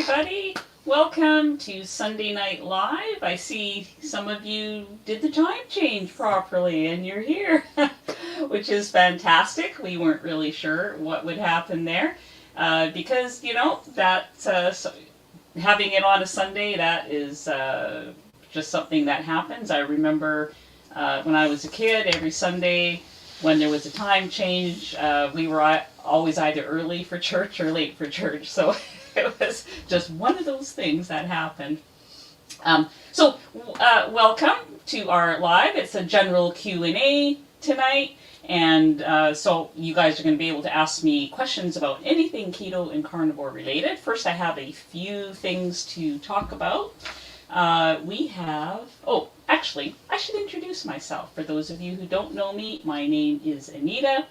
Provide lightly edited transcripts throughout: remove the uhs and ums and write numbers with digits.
everybody. Welcome to Sunday Night Live. I see some of you did the time change properly and you're here, which is fantastic. We weren't really sure what would happen there because, having it on a Sunday, that is just something that happens. I remember when I was a kid, every Sunday when there was a time change, we were always either early for church or late for church. So it was just one of those things that happened. Welcome to our live. It's a general Q&A tonight. And so you guys are going to be able to ask me questions about anything keto and carnivore related. First, I have a few things to talk about. Actually, I should introduce myself. For those of you who don't know me, my name is Anita.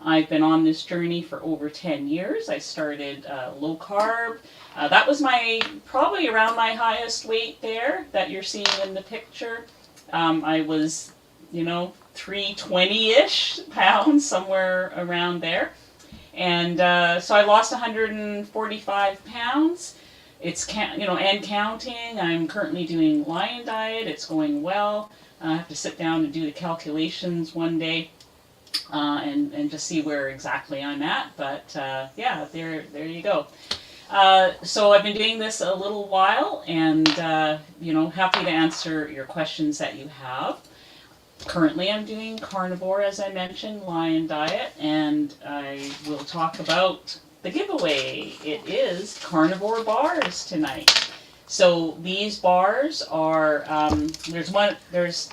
I've been on this journey for over 10 years. I started low carb. That was probably around my highest weight there that you're seeing in the picture. I was, 320-ish pounds, somewhere around there. And so I lost 145 pounds. It's and counting. I'm currently doing Lion Diet. It's going well. I have to sit down and do the calculations one day and just see where exactly I'm at. But there you go. So I've been doing this a little while, and happy to answer your questions that you have. Currently, I'm doing carnivore, as I mentioned, Lion Diet, and I will talk about the giveaway. It is carnivore bars tonight. So these bars are there's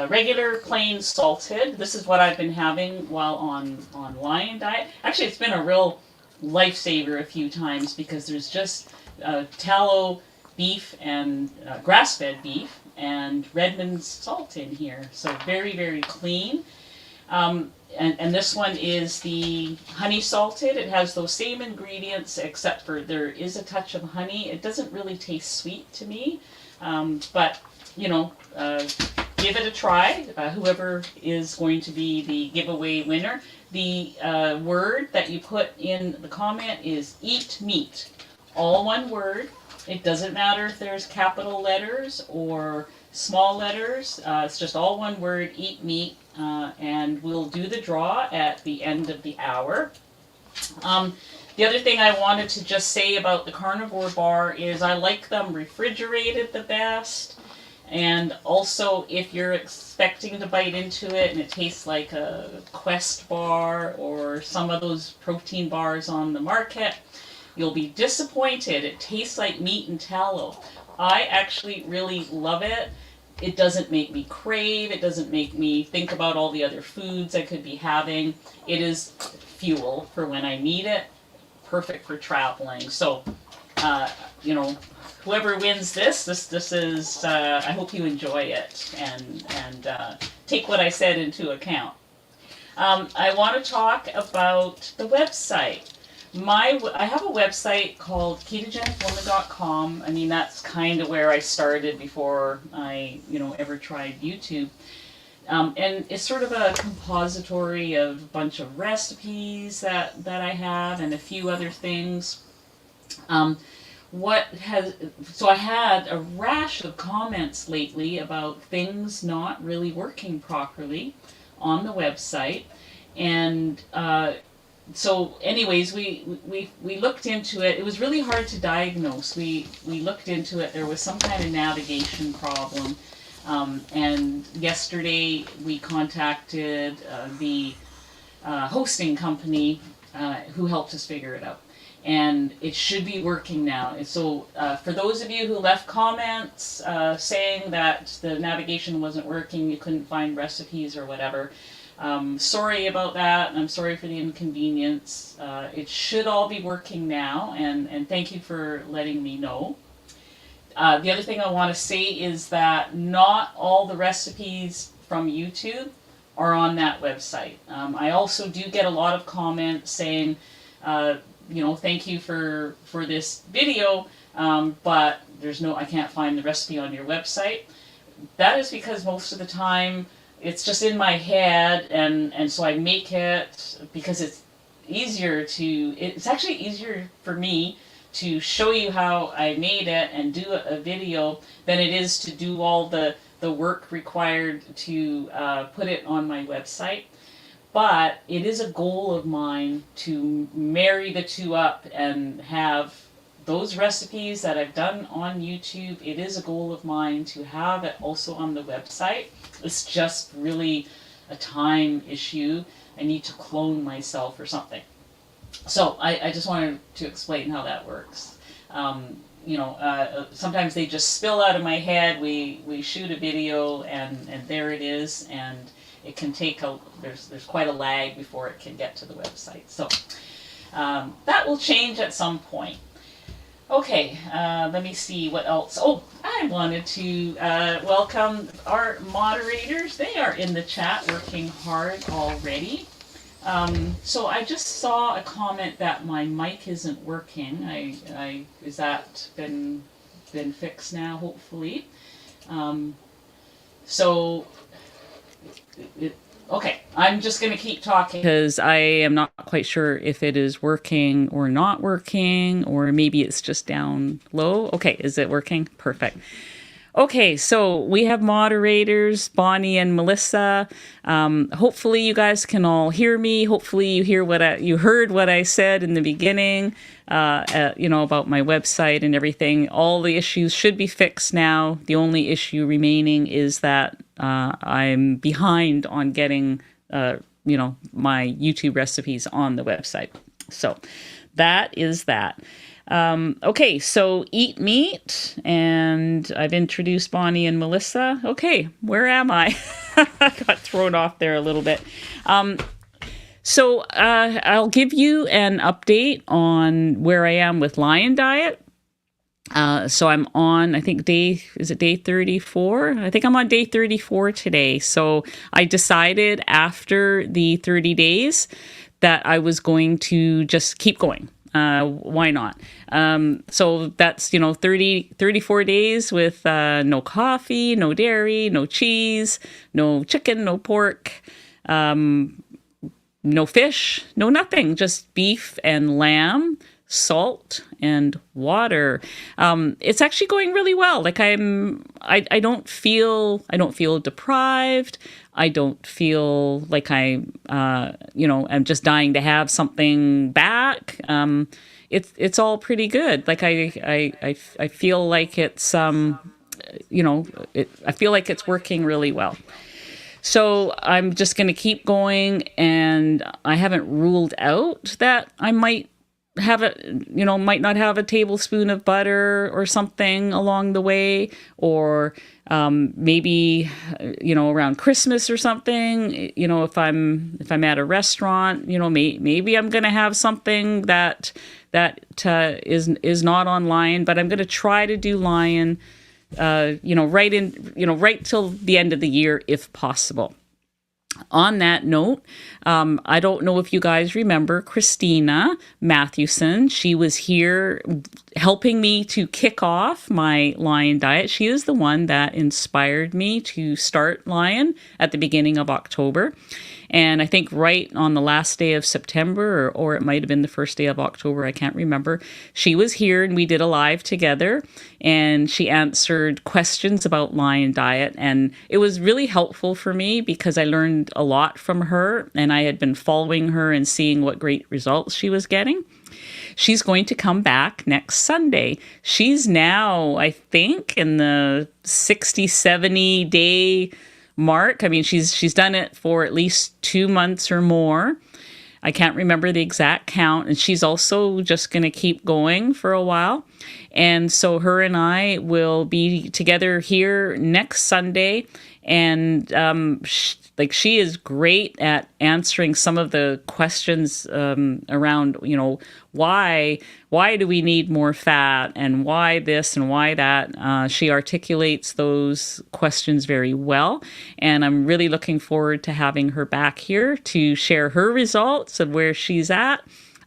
regular plain salted. This is what I've been having while on Lion Diet. Actually, it's been a real lifesaver a few times because there's just tallow beef and grass-fed beef and Redmond's salt in here. So very, very clean. And this one is the honey salted. It has those same ingredients except for there is a touch of honey. It doesn't really taste sweet to me, but give it a try. Whoever is going to be the giveaway winner. The word that you put in the comment is eat meat. All one word. It doesn't matter if there's capital letters or small letters. It's just all one word, eat meat. And we'll do the draw at the end of the hour. The other thing I wanted to just say about the carnivore bar is I like them refrigerated the best. And also, if you're expecting to bite into it and it tastes like a Quest bar or some of those protein bars on the market, you'll be disappointed. It tastes like meat and tallow. I actually really love it. It doesn't make me crave. It doesn't make me think about all the other foods I could be having. It is fuel for when I need it. Perfect for traveling. So, whoever wins this is, I hope you enjoy it and take what I said into account. I want to talk about the website. I have a website called ketogenicwoman.com. I mean, that's kind of where I started before I, ever tried YouTube. And it's sort of a compository of a bunch of recipes that I have and a few other things. So I had a rash of comments lately about things not really working properly on the website. And so anyways, we looked into it. It was really hard to diagnose. We looked into it. There was some kind of navigation problem. And yesterday we contacted the hosting company who helped us figure it out. And it should be working now. So for those of you who left comments saying that the navigation wasn't working, you couldn't find recipes or whatever, sorry about that. I'm sorry for the inconvenience. It should all be working now, and thank you for letting me know. The other thing I want to say is that not all the recipes from YouTube are on that website. I also do get a lot of comments saying, thank you for this video, but I can't find the recipe on your website. That is because most of the time it's just in my head, and so I make it because it's actually easier for me to show you how I made it and do a video than it is to do all the work required to put it on my website. But it is a goal of mine to marry the two up and have those recipes that I've done on YouTube. It is a goal of mine to have it also on the website. It's just really a time issue. I need to clone myself or something. So I just wanted to explain how that works. Sometimes they just spill out of my head. We shoot a video and there it is, and it can take there's quite a lag before it can get to the website. So that will change at some point. Okay, let me see what else. Oh, I wanted to welcome our moderators. They are in the chat working hard already. So I just saw a comment that my mic isn't working. Is that been fixed now? Hopefully. Okay, I'm just going to keep talking because I am not quite sure if it is working or not working, or maybe it's just down low. Okay, is it working? Perfect. Okay, so we have moderators, Bonnie and Melissa. Hopefully you guys can all hear me. Hopefully you heard what I said in the beginning, about my website and everything. All the issues should be fixed now. The only issue remaining is that I'm behind on getting, my YouTube recipes on the website. So that is that. Okay, so eat meat, and I've introduced Bonnie and Melissa. Okay, where am I? I got thrown off there a little bit. So I'll give you an update on where I am with Lion Diet. So I'm on, I think day 34? I think I'm on day 34 today. So I decided after the 30 days that I was going to just keep going. Why not? So that's, 34 days with no coffee, no dairy, no cheese, no chicken, no pork, no fish, no nothing, just beef and lamb, salt and water. It's actually going really well. Like I don't feel deprived. I don't feel like I'm just dying to have something back. It's all pretty good. Like I feel like it's, I feel like it's working really well. So I'm just going to keep going, and I haven't ruled out that I might not have a tablespoon of butter or something along the way, or maybe around Christmas or something, if I'm at a restaurant, maybe I'm going to have something that is not on Lion, but I'm going to try to do Lion right till the end of the year if possible. On that note, I don't know if you guys remember Christina Mathewson. She was here helping me to kick off my Lion Diet. She is the one that inspired me to start Lion at the beginning of October. And I think right on the last day of September, or it might have been the first day of October, I can't remember, she was here and we did a live together, and she answered questions about Lion Diet. And it was really helpful for me because I learned a lot from her, and I had been following her and seeing what great results she was getting. She's going to come back next Sunday. She's now, I think, in the 60, 70 day mark. I mean, she's done it for at least 2 months or more. I can't remember the exact count. And she's also just going to keep going for a while. And so her and I will be together here next Sunday. And she is great at answering some of the questions around, why do we need more fat, and why this and why that. She articulates those questions very well, and I'm really looking forward to having her back here to share her results of where she's at.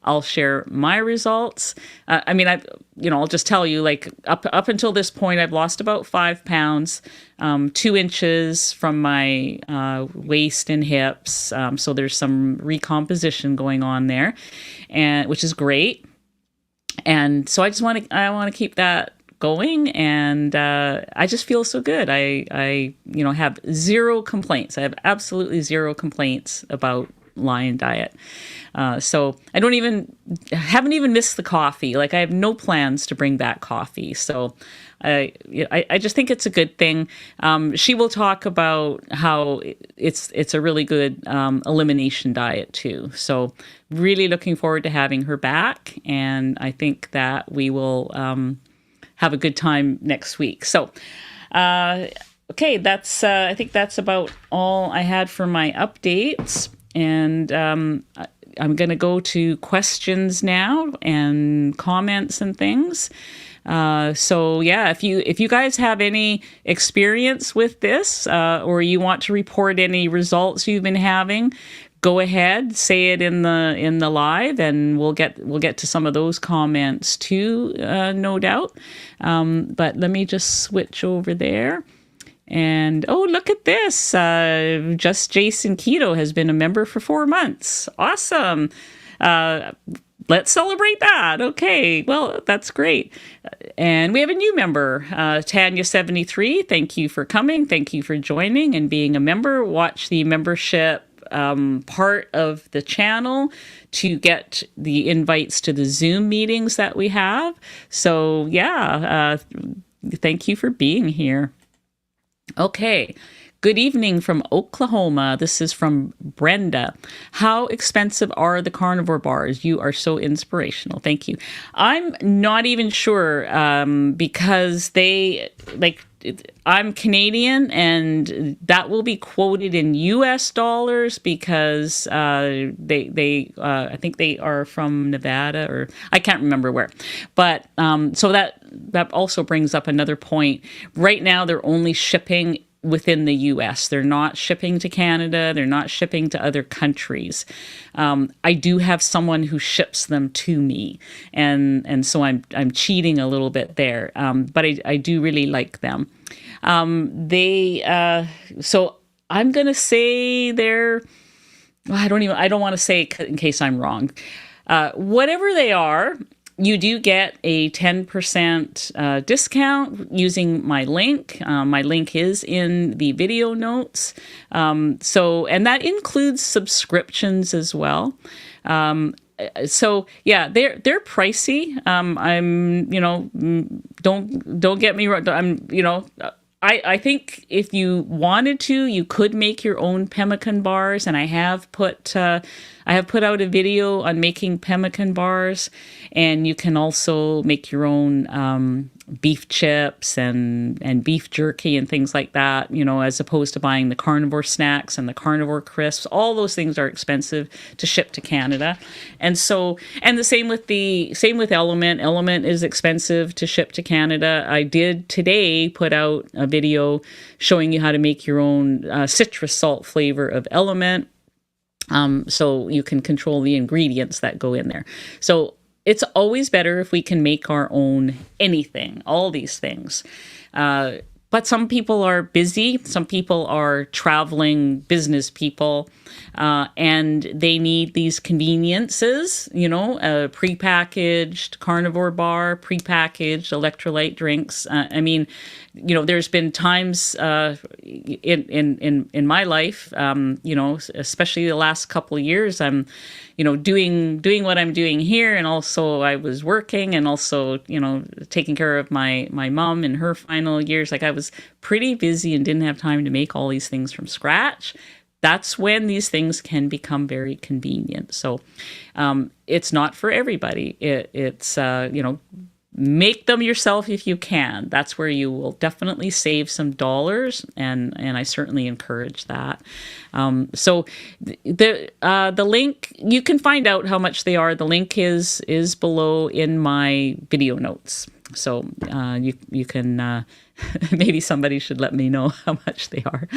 I'll share my results. I'll just tell you, like up until this point, I've lost about 5 pounds, 2 inches from my waist and hips. So there's some recomposition going on there, which is great. And so I want to keep that going, and I just feel so good. I have zero complaints. I have absolutely zero complaints about Lion Diet. So I haven't even missed the coffee. Like, I have no plans to bring back coffee. So I just think it's a good thing. She will talk about how it's a really good elimination diet too. So really looking forward to having her back, and I think that we will have a good time next week. So okay, that's I think that's about all I had for my updates, and I'm going to go to questions now and comments and things. So yeah, if you guys have any experience with this, or you want to report any results you've been having, go ahead, say it in the live, and we'll get to some of those comments too, no doubt. But let me just switch over there. And oh, look at this! Just Jason Keto has been a member for 4 months. Awesome. Let's celebrate that. Okay, well, that's great. And we have a new member, Tanya73. Thank you for coming. Thank you for joining and being a member. Watch the membership part of the channel to get the invites to the Zoom meetings that we have. So yeah, thank you for being here. Okay. Good evening from Oklahoma. This is from Brenda. How expensive are the carnivore bars? You are so inspirational. Thank you. I'm not even sure because I'm Canadian, and that will be quoted in US dollars because they I think they are from Nevada, or I can't remember where. But so that also brings up another point. Right now they're only shipping within the US. They're not shipping to Canada. They're not shipping to other countries. I do have someone who ships them to me, and so I'm cheating a little bit there. But I do really like them. So I'm gonna say they're. Well, I don't want to say in case I'm wrong. Whatever they are, you do get a 10% discount using my link. My link is in the video notes. And that includes subscriptions as well. So yeah, they're pricey. Don't get me wrong. I think if you wanted to, you could make your own pemmican bars, and I have put out a video on making pemmican bars, and you can also make your own beef chips and beef jerky and things like that, as opposed to buying the carnivore snacks and the carnivore crisps. All those things are expensive to ship to Canada. And the same with Element. Element is expensive to ship to Canada. I did today put out a video showing you how to make your own citrus salt flavor of Element. So you can control the ingredients that go in there. So it's always better if we can make our own anything, all these things. But some people are busy. Some people are traveling business people, and they need these conveniences, a prepackaged carnivore bar, prepackaged electrolyte drinks. There's been times in my life, especially the last couple of years, I'm doing what I'm doing here, and also I was working, and also taking care of my mom in her final years. Like, I was pretty busy and didn't have time to make all these things from scratch. That's when these things can become very convenient. So it's not for everybody. It's make them yourself if you can. That's where you will definitely save some dollars, and I certainly encourage that. So the link, you can find out how much they are. The link is below in my video notes. So you can maybe somebody should let me know how much they are.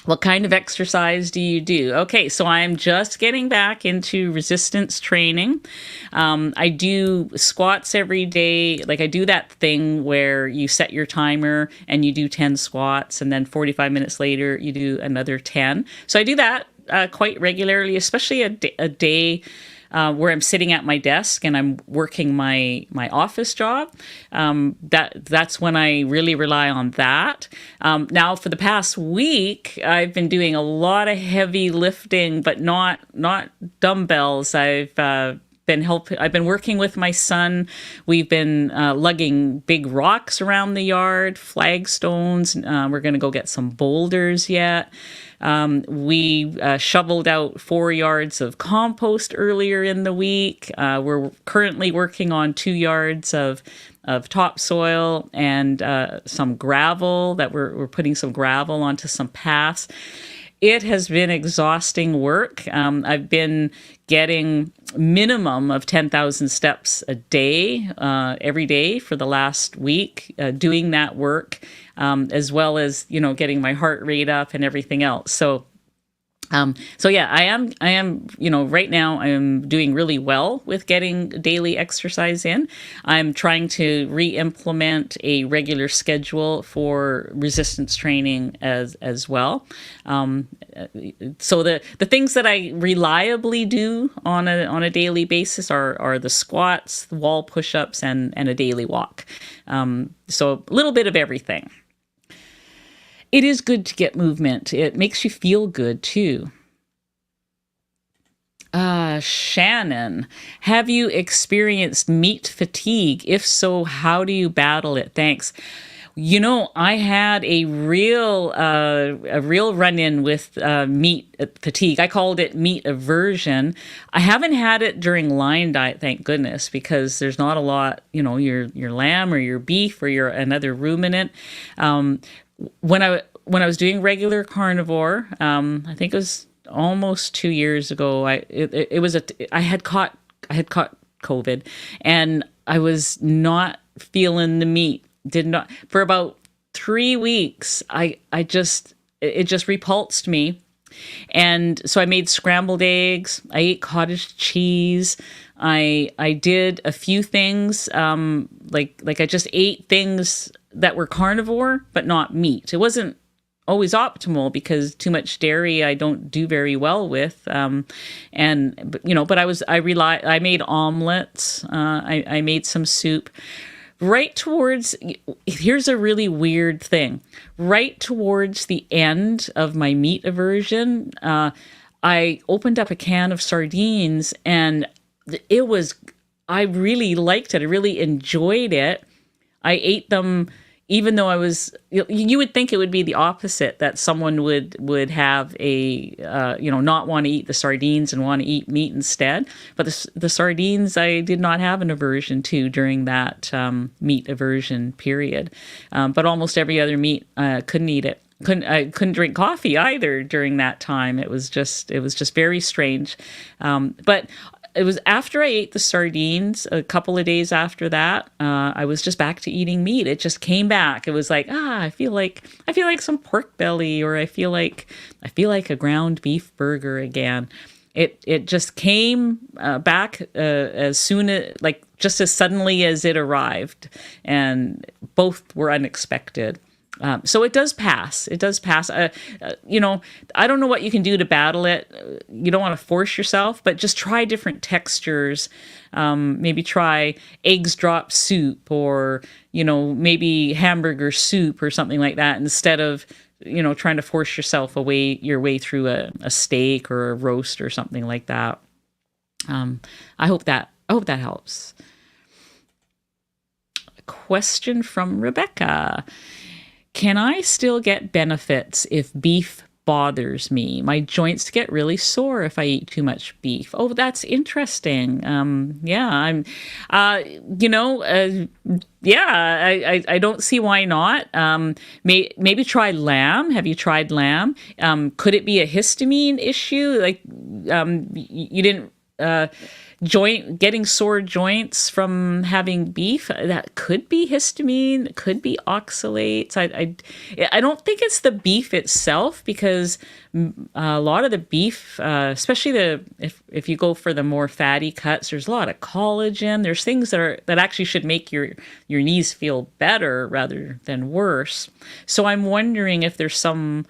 What kind of exercise do you do? Okay, so I'm just getting back into resistance training. I do squats every day. Like, I do that thing where you set your timer and you do 10 squats, and then 45 minutes later you do another 10. So I do that quite regularly, especially a day where I'm sitting at my desk and I'm working my office job. That's when I really rely on that. Now, for the past week, I've been doing a lot of heavy lifting, but not dumbbells. I've been working with my son. We've been lugging big rocks around the yard, flagstones. We're going to go get some boulders yet. We shoveled out 4 yards of compost earlier in the week. We're currently working on 2 yards of topsoil and some gravel that we're putting some gravel onto some paths. It has been exhausting work. I've been getting minimum of 10,000 steps a day, every day for the last week, doing that work, as well as, getting my heart rate up and everything else. So yeah, I am, right now I am doing really well with getting daily exercise in. I'm trying to re-implement a regular schedule for resistance training as well. So the things that I reliably do on a daily basis are the squats, the wall push-ups, and a daily walk. So a little bit of everything. It is good to get movement. It makes you feel good too. Shannon, have you experienced meat fatigue? If so, how do you battle it? Thanks. I had a real run-in with meat fatigue. I called it meat aversion. I haven't had it during Lion Diet, thank goodness, because there's not a lot, your lamb or your beef or your another ruminant. When I was doing regular carnivore, I think it was almost 2 years ago. I had caught COVID, and I was not feeling the meat. Did not for about 3 weeks. It just repulsed me, and so I made scrambled eggs. I ate cottage cheese. I did a few things, like I just ate things that were carnivore but not meat. It wasn't always optimal because too much dairy I don't do very well with. But I made omelets. I made some soup. Here's a really weird thing. Right towards the end of my meat aversion, I opened up a can of sardines, and I really liked it. I really enjoyed it. I ate them even though you would think it would be the opposite, that someone would have not want to eat the sardines and want to eat meat instead. But the sardines, I did not have an aversion to during that meat aversion period. But almost every other meat, couldn't eat it. I couldn't drink coffee either during that time. It was just very strange. But it was after I ate the sardines, a couple of days after that, I was just back to eating meat. It just came back. It was like, I feel like some pork belly, or I feel like a ground beef burger again. It just came back as soon as, just as suddenly as it arrived, and both were unexpected. So it does pass. It does pass. I don't know what you can do to battle it. You don't want to force yourself, but just try different textures. Maybe try eggs drop soup, or, maybe hamburger soup or something like that, instead of, trying to force your way through a steak or a roast or something like that. I hope that helps. A question from Rebecca. Can I still get benefits if beef bothers me? My joints get really sore if I eat too much beef. Oh, that's interesting. I don't see why not. Maybe try lamb. Have you tried lamb? Could it be a histamine issue? You didn't getting sore joints from having beef? That could be histamine, could be oxalates. I don't think it's the beef itself, because a lot of the beef, especially if you go for the more fatty cuts, there's a lot of collagen. There's things that actually should make your knees feel better rather than worse. So I'm wondering if there's something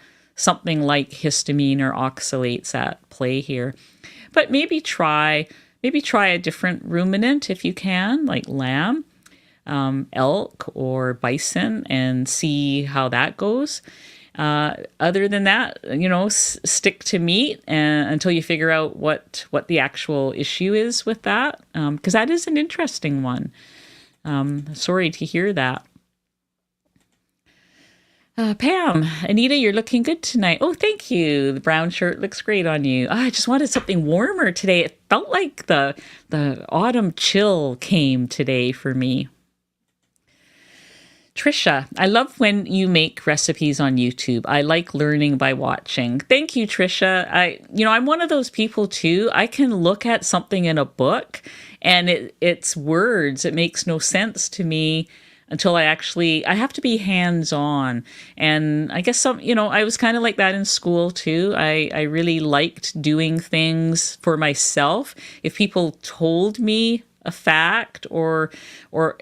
like histamine or oxalates at play here. But maybe try maybe try a different ruminant if you can, like lamb, elk, or bison, and see how that goes. Other than that, stick to meat until you figure out what the actual issue is with that, because that is an interesting one. Sorry to hear that. Pam, Anita, you're looking good tonight. Oh, thank you. The brown shirt looks great on you. I just wanted something warmer today. It felt like the autumn chill came today for me. Trisha, I love when you make recipes on YouTube. I like learning by watching. Thank you, Trisha. I'm one of those people too. I can look at something in a book and it's words. It makes no sense to me until I have to be hands on. And I guess I was kind of like that in school too. I really liked doing things for myself. If people told me a fact or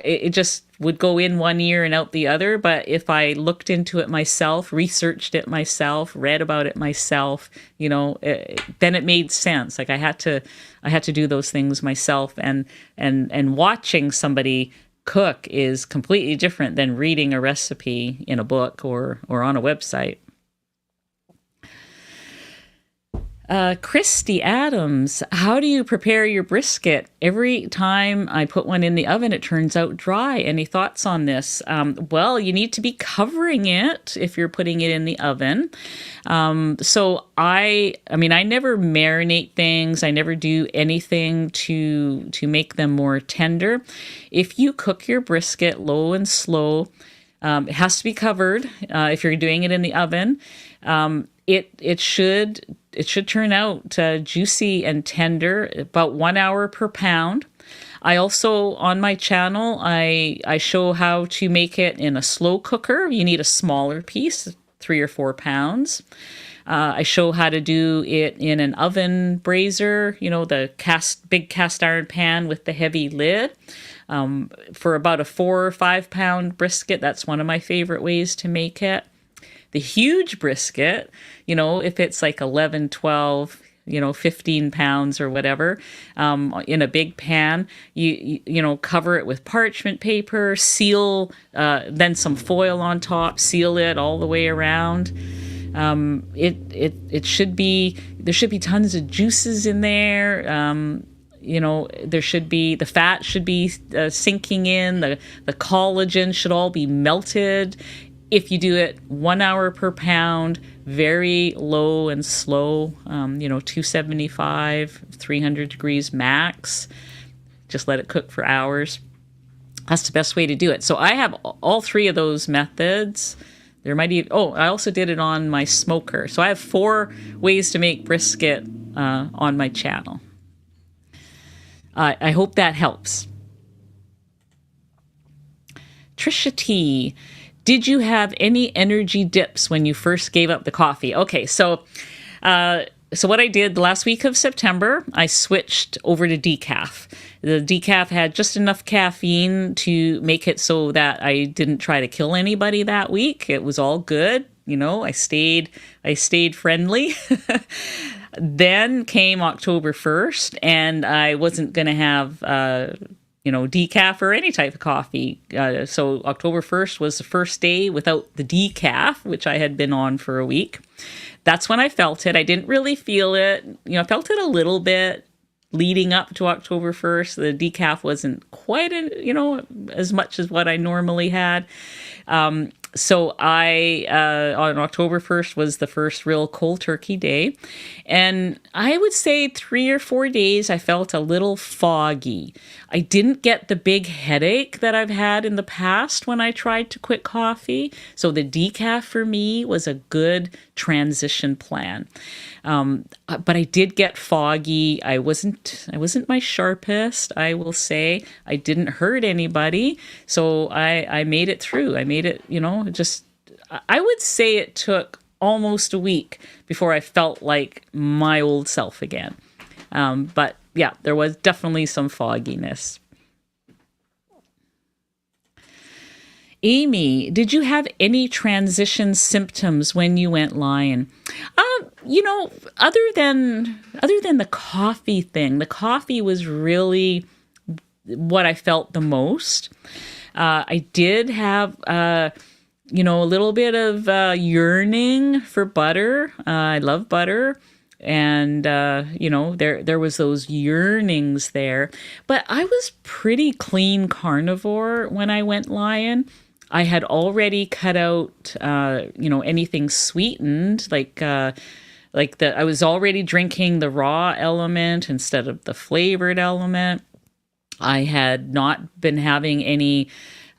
it just would go in one ear and out the other, but if I looked into it myself, researched it myself, read about it myself, then it made sense. Like I had to do those things myself, and watching somebody cook is completely different than reading a recipe in a book or on a website. Christy Adams, how do you prepare your brisket? Every time I put one in the oven, it turns out dry. Any thoughts on this? Well, you need to be covering it if you're putting it in the oven. So I never marinate things. I never do anything to make them more tender. If you cook your brisket low and slow, it has to be covered. If you're doing it in the oven, it should turn out juicy and tender, about 1 hour per pound. I also, on my channel, I show how to make it in a slow cooker. You need a smaller piece, 3 or 4 pounds. I show how to do it in an oven brazier, the big cast iron pan with the heavy lid. For about a 4 or 5 pound brisket, that's one of my favorite ways to make it. The huge brisket, if it's like 11, 12, 15 pounds or whatever, in a big pan, you cover it with parchment paper, seal, then some foil on top, seal it all the way around. There should be tons of juices in there. The fat should be sinking in, the collagen should all be melted. If you do it 1 hour per pound, very low and slow, 275, 300 degrees max, just let it cook for hours. That's the best way to do it. So I have all 3 of those methods. There might be, I also did it on my smoker. So I have 4 ways to make brisket on my channel. I hope that helps. Trisha T, did you have any energy dips when you first gave up the coffee? Okay, so what I did the last week of September, I switched over to decaf. The decaf had just enough caffeine to make it so that I didn't try to kill anybody that week. It was all good. I stayed friendly. Then came October 1st, and I wasn't going to have decaf or any type of coffee. So October 1st was the first day without the decaf, which I had been on for a week. That's when I felt it. I didn't really feel it. I felt it a little bit leading up to October 1st. The decaf wasn't quite, as much as what I normally had. So I, on October 1st was the first real cold turkey day. And I would say 3 or 4 days, I felt a little foggy. I didn't get the big headache that I've had in the past when I tried to quit coffee. So the decaf for me was a good transition plan. But I did get foggy. I wasn't my sharpest, I will say. I didn't hurt anybody. So I made it through. I made it, I would say it took almost a week before I felt like my old self again. But yeah, there was definitely some fogginess. Amy, did you have any transition symptoms when you went lion? Other than the coffee thing, the coffee was really what I felt the most. I did have, a little bit of yearning for butter. I love butter. And, there was those yearnings there. But I was pretty clean carnivore when I went lion. I had already cut out, anything sweetened, I was already drinking the raw element instead of the flavored element. I had not been having any,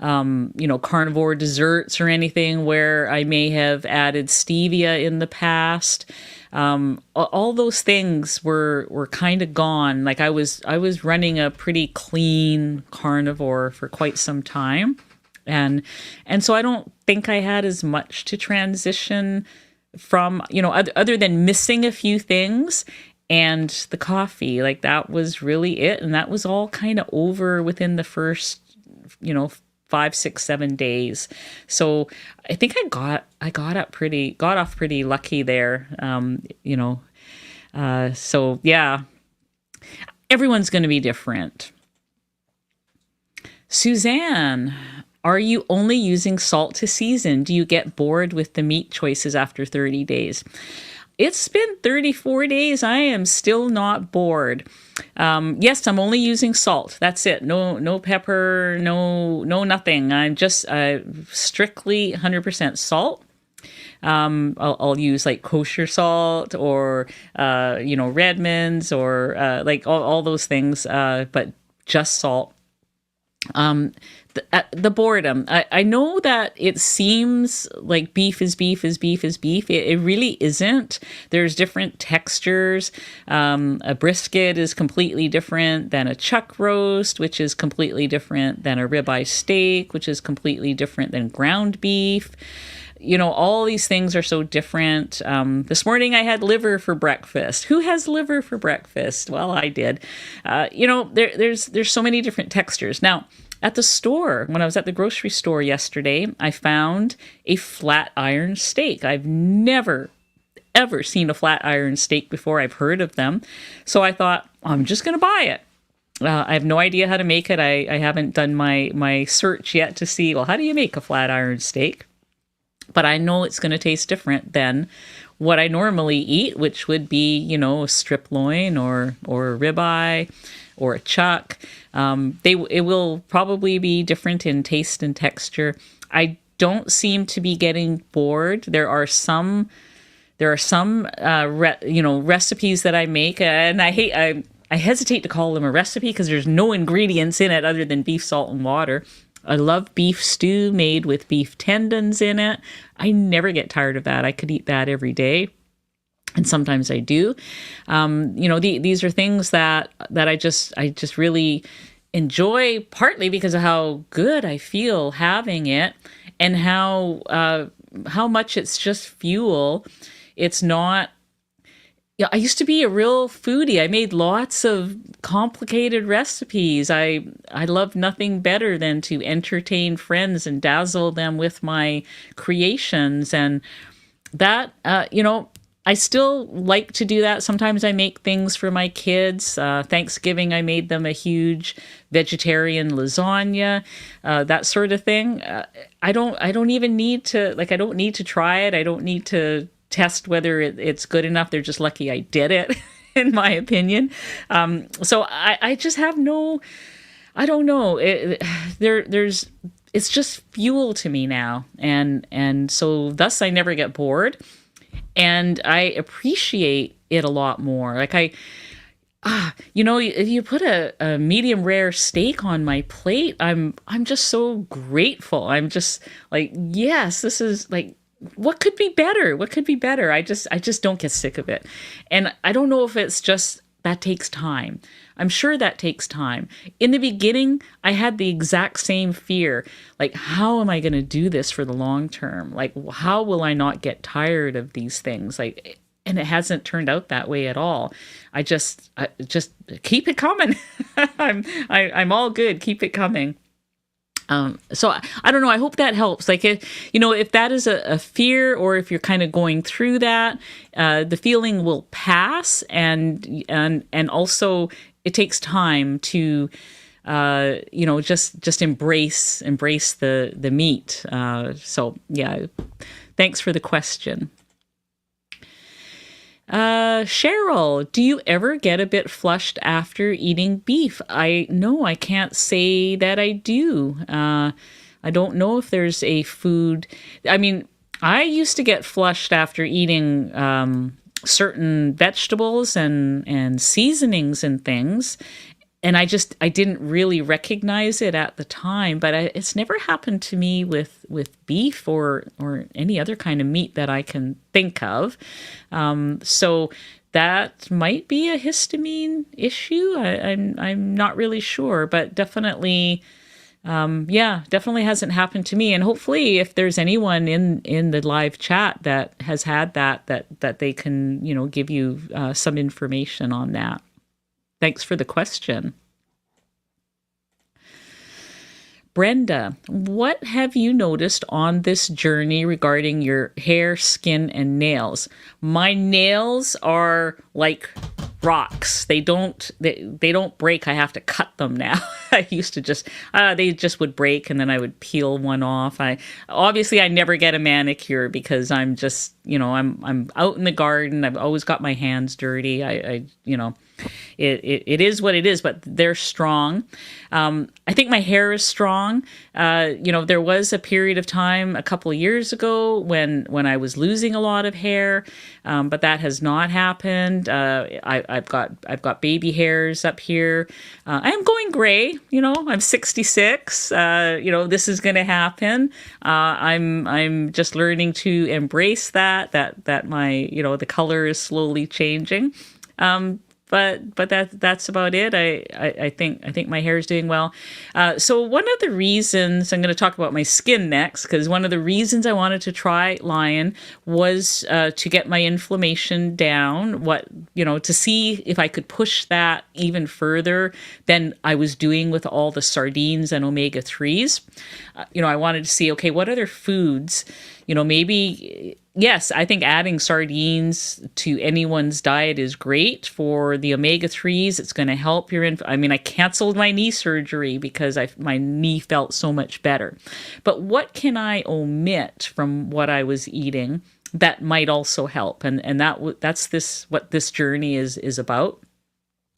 carnivore desserts or anything where I may have added stevia in the past. All those things were kind of gone. Like I was running a pretty clean carnivore for quite some time. And so I don't think I had as much to transition from, other than missing a few things and the coffee. Like that was really it. And that was all kind of over within the first, 5, 6, 7 days. So I think I got off pretty lucky there. So yeah, everyone's going to be different. Suzanne, are you only using salt to season? Do you get bored with the meat choices after 30 days? It's been 34 days. I am still not bored. Yes, I'm only using salt. That's it. No pepper, no nothing. I'm just strictly 100% salt. I'll use like kosher salt or, Redmond's or like all those things, but just salt. The boredom. I know that it seems like beef is beef is beef is beef. It really isn't. There's different textures. A brisket is completely different than a chuck roast, which is completely different than a ribeye steak, which is completely different than ground beef. All these things are so different. This morning I had liver for breakfast. Who has liver for breakfast? Well, I did. There's so many different textures. Now, at the store, when I was at the grocery store yesterday, I found a flat iron steak. I've never, ever seen a flat iron steak before. I've heard of them. So I thought, I'm just going to buy it. I have no idea how to make it. I haven't done my search yet to see, well, how do you make a flat iron steak? But I know it's going to taste different than what I normally eat, which would be, a strip loin or a ribeye or a chuck. It will probably be different in taste and texture. I don't seem to be getting bored. There are some recipes that I make, and I hesitate to call them a recipe because there's no ingredients in it other than beef, salt, and water. I love beef stew made with beef tendons in it. I never get tired of that. I could eat that every day. And sometimes I do. These are things that I just really enjoy, partly because of how good I feel having it and how much it's just fuel. It's not. Yeah, I used to be a real foodie. I made lots of complicated recipes. I love nothing better than to entertain friends and dazzle them with my creations. And that, I still like to do that. Sometimes I make things for my kids. Thanksgiving, I made them a huge vegetarian lasagna, that sort of thing. I don't even need to, I don't need to try it. I don't need to test whether it's good enough. They're just lucky I did it, in my opinion. So I just have I don't know. It's just fuel to me now. And so thus I never get bored. And I appreciate it a lot more. If you put a medium rare steak on my plate, I'm just so grateful. I'm just like, yes, this is like, what could be better? What could be better? I just don't get sick of it. And I don't know if it's just that takes time. I'm sure that takes time. In the beginning, I had the exact same fear. Like, how am I going to do this for the long term? Like, how will I not get tired of these things? And it hasn't turned out that way at all. I just keep it coming. I'm all good. Keep it coming. So I don't know. I hope that helps. Like, if that is a fear, or if you're kind of going through that, the feeling will pass, and also it takes time to, just embrace the meat. So yeah, thanks for the question. Cheryl, do you ever get a bit flushed after eating beef? I can't say that I do. I don't know if there's a food. I mean, I used to get flushed after eating certain vegetables and seasonings and things. And I didn't really recognize it at the time, but it's never happened to me with beef or any other kind of meat that I can think of. So that might be a histamine issue. I'm not really sure, but definitely, definitely hasn't happened to me. And hopefully, if there's anyone in the live chat that has had that they can give you some information on that. Thanks for the question. Brenda, what have you noticed on this journey regarding your hair, skin, and nails? My nails are like rocks. They don't break. I have to cut them now. I used to they just would break, and then I would peel one off. I never get a manicure because I'm just, I'm out in the garden. I've always got my hands dirty. It is what it is, but they're strong. I think my hair is strong. There was a period of time a couple of years ago when I was losing a lot of hair, but that has not happened. I've got baby hairs up here. I am going gray. I'm 66. This is going to happen. I'm just learning to embrace that my the color is slowly changing. But that's about it. I think my hair is doing well. So one of the reasons I'm going to talk about my skin next, because one of the reasons I wanted to try Lion was to get my inflammation down. To see if I could push that even further than I was doing with all the sardines and omega-3s. I wanted to see, okay, what other foods, maybe. Yes, I think adding sardines to anyone's diet is great for the omega-3s. It's going to help I canceled my knee surgery because my knee felt so much better. But what can I omit from what I was eating that might also help? And that's what this journey is about.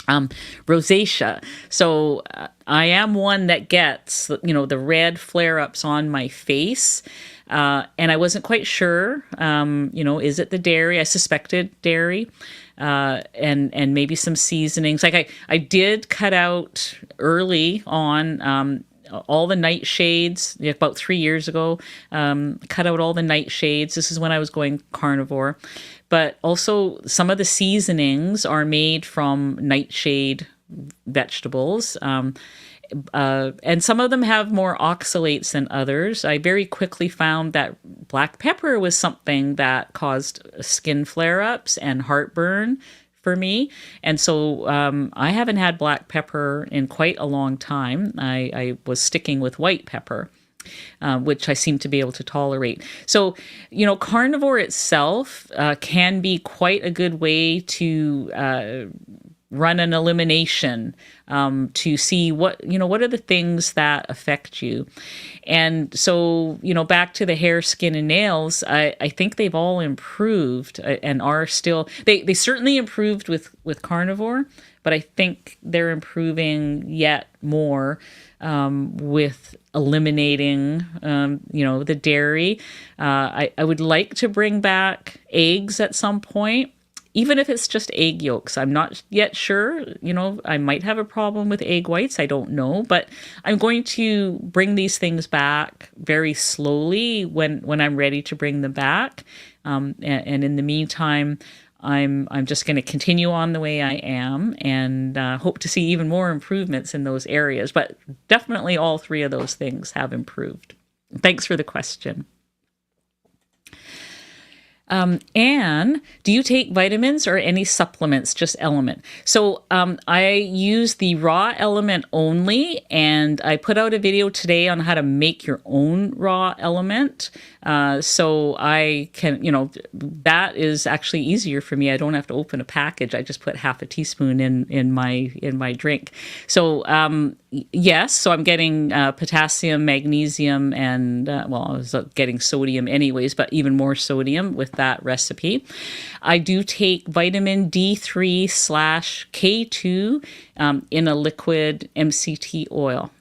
Rosacea. So I am one that gets, the red flare-ups on my face. And I wasn't quite sure, is it the dairy? I suspected dairy, and maybe some seasonings. Like I did cut out early on, all the nightshades, about 3 years ago, cut out all the nightshades. This is when I was going carnivore. But also some of the seasonings are made from nightshade vegetables. And some of them have more oxalates than others. I very quickly found that black pepper was something that caused skin flare-ups and heartburn for me. And so I haven't had black pepper in quite a long time. I was sticking with white pepper, which I seem to be able to tolerate. So, carnivore itself can be quite a good way to run an elimination to see what are the things that affect you. And so, back to the hair, skin, and nails, I think they've all improved and are still, they certainly improved with carnivore, but I think they're improving yet more with eliminating, the dairy. I would like to bring back eggs at some point. Even if it's just egg yolks, I'm not yet sure. I might have a problem with egg whites. I don't know, but I'm going to bring these things back very slowly when I'm ready to bring them back. And in the meantime, I'm just going to continue on the way I am and hope to see even more improvements in those areas. But definitely all three of those things have improved. Thanks for the question. Anne, do you take vitamins or any supplements, just Element? So I use the raw Element only, and I put out a video today on how to make your own raw Element. So I can, that is actually easier for me. I don't have to open a package. I just put half a teaspoon in my drink. So yes, so I'm getting potassium, magnesium, and I was getting sodium anyways, but even more sodium with that recipe. I do take vitamin D3 / K2 in a liquid MCT oil.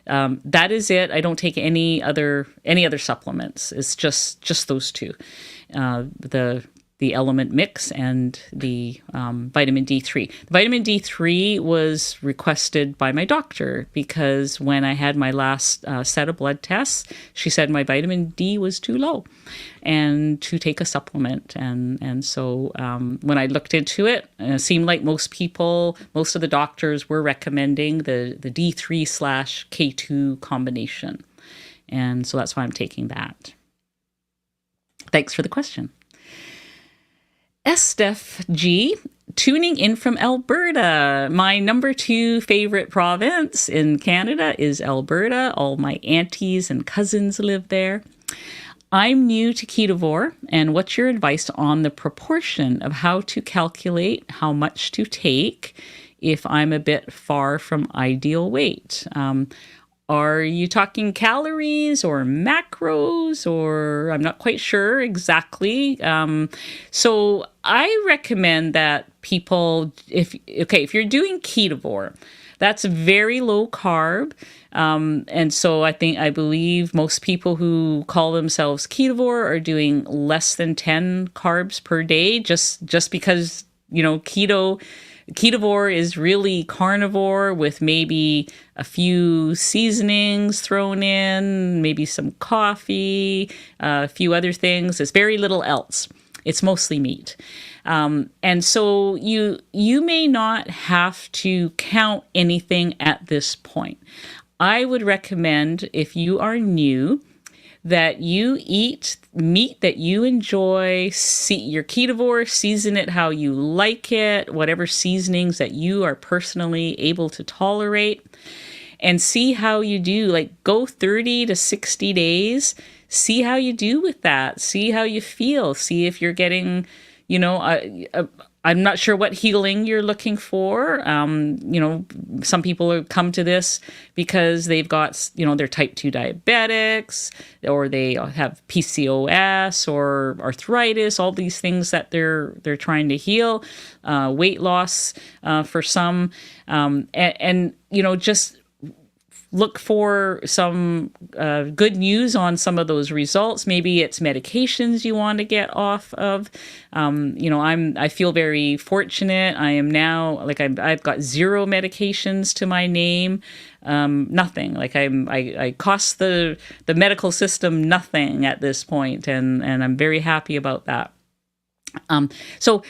That is it. I don't take any other supplements. It's just those two, the Element Mix and the vitamin D3. The vitamin D3 was requested by my doctor because when I had my last set of blood tests, she said my vitamin D was too low and to take a supplement. And so when I looked into it, it seemed like most of the doctors were recommending the D3 / K2 combination. And so that's why I'm taking that. Thanks for the question. Estef G, tuning in from Alberta. My number 2 favorite province in Canada is Alberta. All my aunties and cousins live there. I'm new to Ketovore, and what's your advice on the proportion of how to calculate how much to take if I'm a bit far from ideal weight? Are you talking calories or macros, or I'm not quite sure exactly. So I recommend that people, if you're doing Ketovore, that's very low carb. And so I believe most people who call themselves Ketovore are doing less than 10 carbs per day, just because, Ketovore is really carnivore with maybe a few seasonings thrown in, maybe some coffee, a few other things. There's very little else. It's mostly meat. And so you may not have to count anything at this point. I would recommend, if you are new, that you eat meat that you enjoy, your Ketovore, season it how you like it, whatever seasonings that you are personally able to tolerate, and see how you do. Like, go 30 to 60 days, see how you do with that, see how you feel, see if you're getting, I'm not sure what healing you're looking for. Some people come to this because they've got, they're type 2 diabetics, or they have PCOS or arthritis, all these things that they're trying to heal, weight loss for some, and just look for some good news on some of those results. Maybe it's medications you want to get off of. I feel very fortunate. I am now, I've got 0 medications to my name. Nothing. I cost the medical system nothing at this point, and I'm very happy about that. So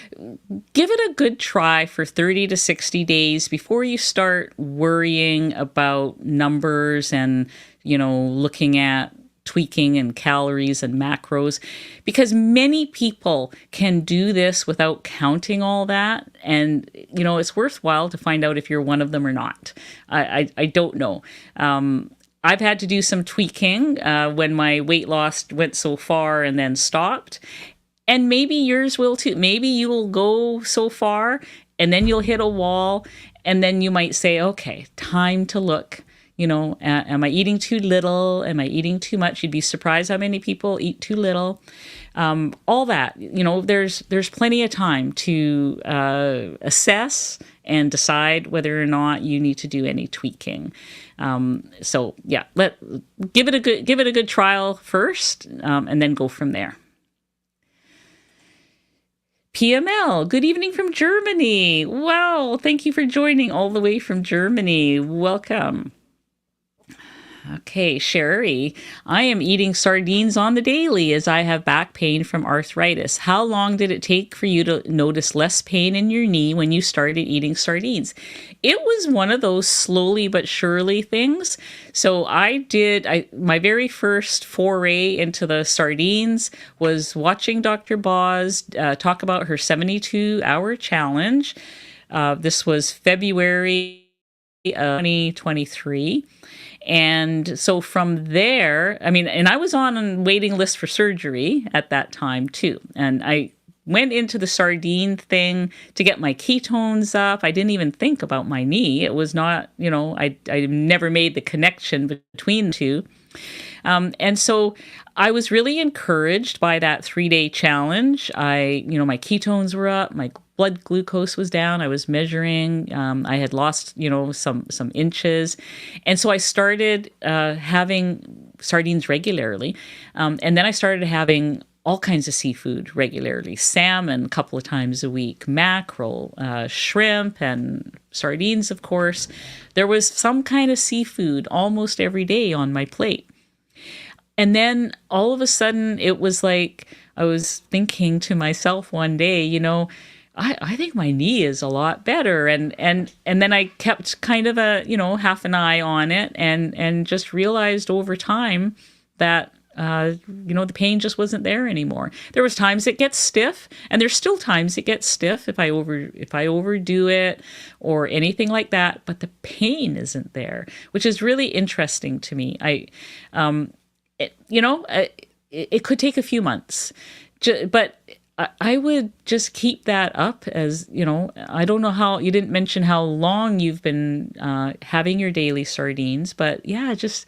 give it a good try for 30 to 60 days before you start worrying about numbers and, looking at tweaking and calories and macros, because many people can do this without counting all that. And, it's worthwhile to find out if you're one of them or not. I don't know. I've had to do some tweaking when my weight loss went so far and then stopped. And maybe yours will too. Maybe you will go so far and then you'll hit a wall, and then you might say, okay, time to look. Am I eating too little? Am I eating too much? You'd be surprised how many people eat too little. All that, there's plenty of time to assess and decide whether or not you need to do any tweaking. So yeah, give it a good trial first, and then go from there. PML, good evening from Germany. Wow, thank you for joining all the way from Germany. Welcome. Okay, Sherry, I am eating sardines on the daily as I have back pain from arthritis. How long did it take for you to notice less pain in your knee when you started eating sardines? It was one of those slowly but surely things. So my very first foray into the sardines was watching Dr. Boz talk about her 72-hour challenge. This was February 2023. And so from there, I mean, and I was on a waiting list for surgery at that time too. And I went into the sardine thing to get my ketones up. I didn't even think about my knee. It was not, I never made the connection between the two. And so I was really encouraged by that 3-day challenge. My ketones were up, my blood glucose was down. I was measuring. I had lost, some inches. And so I started having sardines regularly. And then I started having all kinds of seafood regularly, salmon a couple of times a week, mackerel, shrimp, and sardines, of course. There was some kind of seafood almost every day on my plate. And then all of a sudden, it was like I was thinking to myself one day, I think my knee is a lot better. And then I kept kind of half an eye on it and just realized over time that, the pain just wasn't there anymore. There was times it gets stiff, and there's still times it gets stiff if I overdo it or anything like that, but the pain isn't there, which is really interesting to me. It could take a few months, but I would just keep that up as, I don't know how, you didn't mention how long you've been having your daily sardines, but yeah, just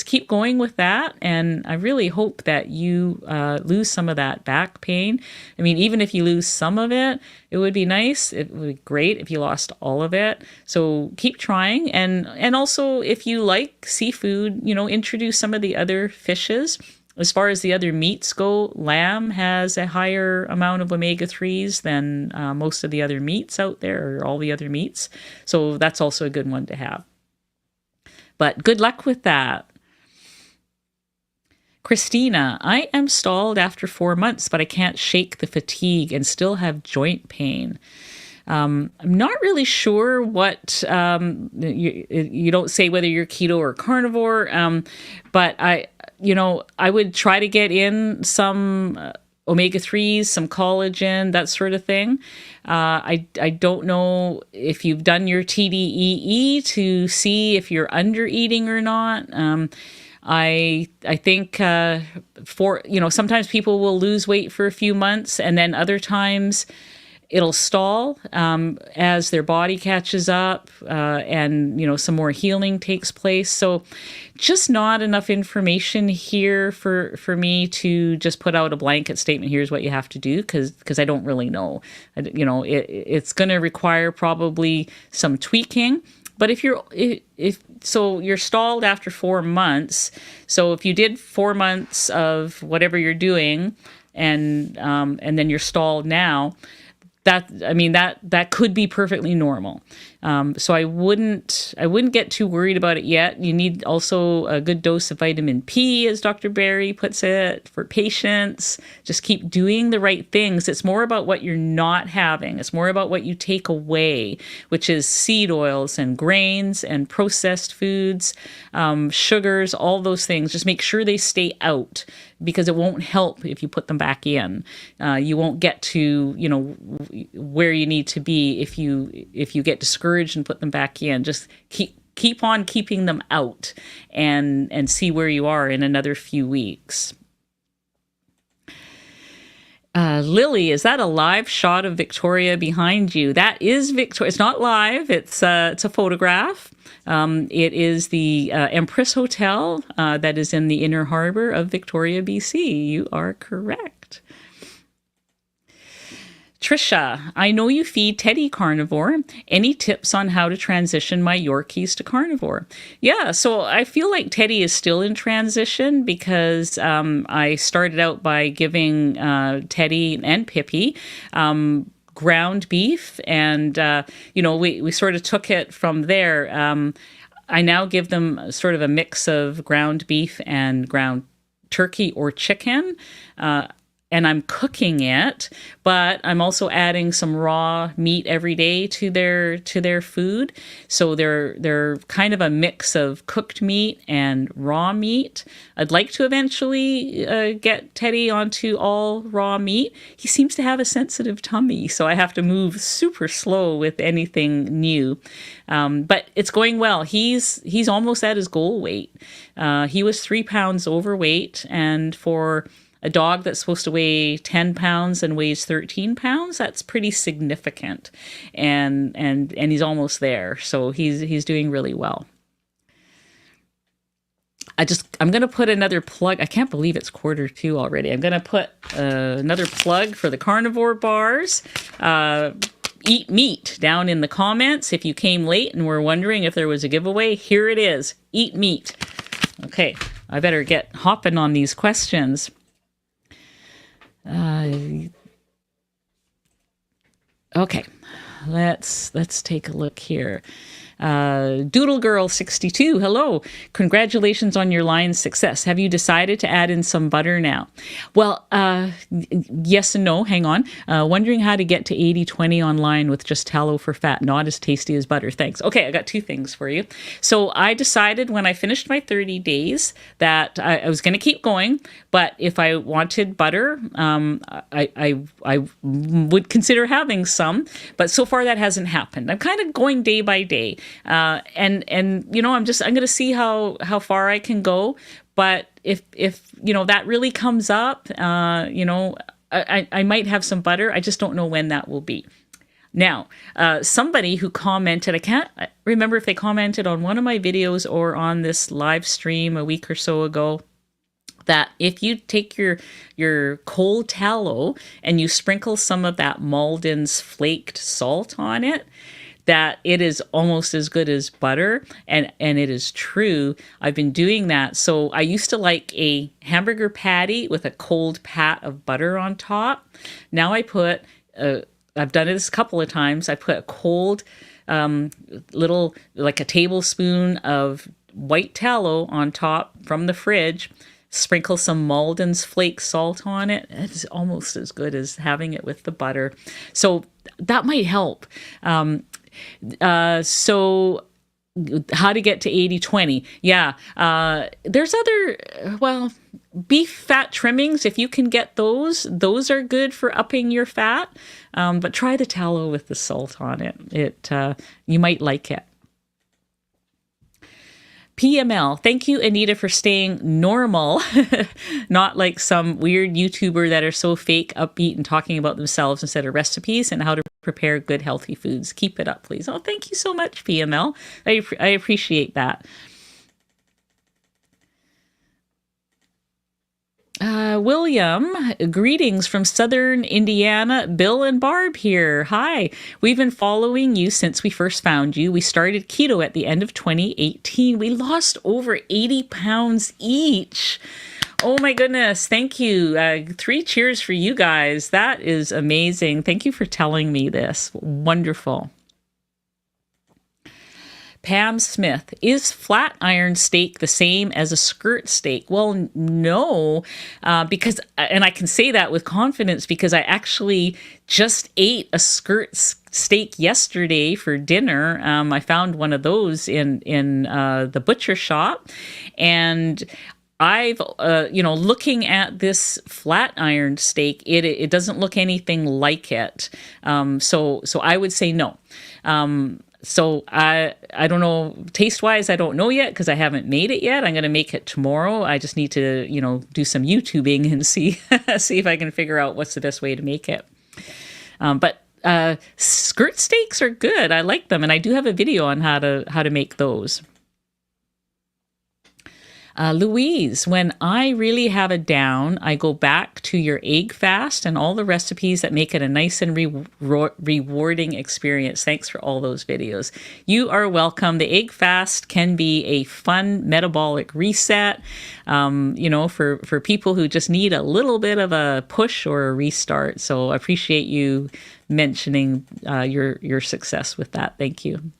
keep going with that. And I really hope that you lose some of that back pain. I mean, even if you lose some of it, it would be nice. It would be great if you lost all of it. So keep trying. And also, if you like seafood, introduce some of the other fishes. As far as the other meats go, lamb has a higher amount of omega-3s than most of the other meats out there, or all the other meats. So that's also a good one to have. But good luck with that. Christina, I am stalled after 4 months, but I can't shake the fatigue and still have joint pain. I'm not really sure what, you don't say whether you're keto or carnivore, but I would try to get in some omega-3s, some collagen, that sort of thing. I don't know if you've done your TDEE to see if you're under eating or not. I think sometimes people will lose weight for a few months, and then other times it'll stall as their body catches up and some more healing takes place. So just not enough information here for me to just put out a blanket statement, here's what you have to do, because I don't really know. It's going to require probably some tweaking. But if you're stalled after 4 months, so if you did 4 months of whatever you're doing and then you're stalled now, that could be perfectly normal. So I wouldn't get too worried about it yet. You need also a good dose of vitamin P, as Dr. Barry puts it, for patients. Just keep doing the right things. It's more about what you're not having. It's more about what you take away, which is seed oils and grains and processed foods, sugars, all those things. Just make sure they stay out, because it won't help if you put them back in. You won't get to, where you need to be if you get discouraged and put them back in. Just keep on keeping them out and see where you are in another few weeks. Lily, is that a live shot of Victoria behind you? That is Victoria. It's not live. It's a photograph. It is the Empress Hotel that is in the Inner Harbor of Victoria, BC. You are correct. Trisha, I know you feed Teddy carnivore. Any tips on how to transition my Yorkies to carnivore? Yeah, so I feel like Teddy is still in transition, because I started out by giving Teddy and Pippi ground beef, and we sort of took it from there. I now give them sort of a mix of ground beef and ground turkey or chicken. And I'm cooking it, but I'm also adding some raw meat every day to their food. So they're kind of a mix of cooked meat and raw meat. I'd like to eventually get Teddy onto all raw meat. He seems to have a sensitive tummy, so I have to move super slow with anything new. But it's going well. He's almost at his goal weight. He was 3 pounds overweight, and for a dog that's supposed to weigh 10 pounds and weighs 13 pounds, that's pretty significant. And he's almost there. So he's doing really well. I'm going to put another plug. I can't believe it's 1:45 already. I'm going to put another plug for the Carnivore bars. Eat meat down in the comments. If you came late and were wondering if there was a giveaway, here it is. Eat meat. Okay, I better get hopping on these questions. Okay, let's take a look here. Doodle Girl 62, hello. Congratulations on your lion's success. Have you decided to add in some butter now? Well, yes and no. Hang on. Wondering how to get to 80-20 online with just tallow for fat. Not as tasty as butter. Thanks. Okay, I got 2 things for you. So I decided when I finished my 30 days that I was going to keep going, but if I wanted butter, I would consider having some. But so far that hasn't happened. I'm kind of going day by day. And you know, I'm going to see how far I can go. But if you know, that really comes up, you know, I might have some butter. I just don't know when that will be. Now, somebody who commented, I can't remember if they commented on one of my videos or on this live stream a week or so ago, that if you take your cold tallow and you sprinkle some of that Malden's flaked salt on it, that it is almost as good as butter. And it is true. I've been doing that. So I used to like a hamburger patty with a cold pat of butter on top. Now I put, I've done this a couple of times. I put a cold little, like a tablespoon of white tallow on top from the fridge, sprinkle some Malden's flake salt on it. It's almost as good as having it with the butter. So that might help. So how to get to 80-20? Yeah. There's other, well, beef fat trimmings. If you can get those are good for upping your fat. But try the tallow with the salt on it. You might like it. PML, thank you, Anita, for staying normal, not like some weird YouTuber that are so fake, upbeat, and talking about themselves instead of recipes and how to prepare good, healthy foods. Keep it up, please. Oh, thank you so much, PML. I appreciate that. William, greetings from Southern Indiana. Bill and Barb here. Hi. We've been following you since we first found you. We started keto at the end of 2018. We lost over 80 pounds each. Oh my goodness. Thank you. 3 cheers for you guys. That is amazing. Thank you for telling me this. Wonderful. Pam Smith, is flat iron steak the same as a skirt steak? Well, no, because, and I can say that with confidence because I actually just ate a skirt steak yesterday for dinner. I found one of those in the butcher shop, and I've, looking at this flat iron steak, it doesn't look anything like it. So I would say no. So I don't know, taste wise, I don't know yet because I haven't made it yet. I'm going to make it tomorrow. I just need to, do some YouTubing and see if I can figure out what's the best way to make it. But skirt steaks are good. I like them. And I do have a video on how to make those. Louise, when I really have it down, I go back to your egg fast and all the recipes that make it a nice and rewarding experience. Thanks for all those videos. You are welcome. The egg fast can be a fun metabolic reset, for people who just need a little bit of a push or a restart. So I appreciate you mentioning your success with that. Thank you.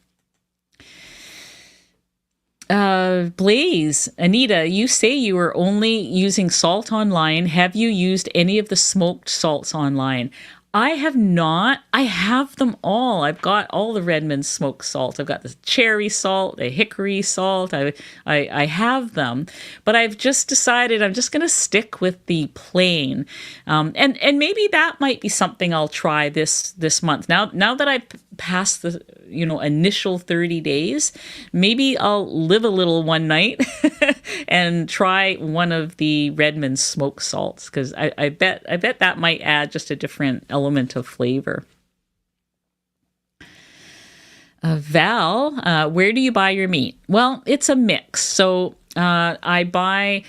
Blaze, Anita, you say you are only using salt online. Have you used any of the smoked salts online? I have not. I have them all. I've got all the Redmond smoked salt. I've got the cherry salt, the hickory salt. I have them, but I've just decided I'm just going to stick with the plain. And maybe that might be something I'll try this month. Now that I've passed the initial 30 days, maybe I'll live a little one night and try one of the Redmond smoked salts, because I bet that might add just a different element of flavor. Val, where do you buy your meat? Well, it's a mix. So I buy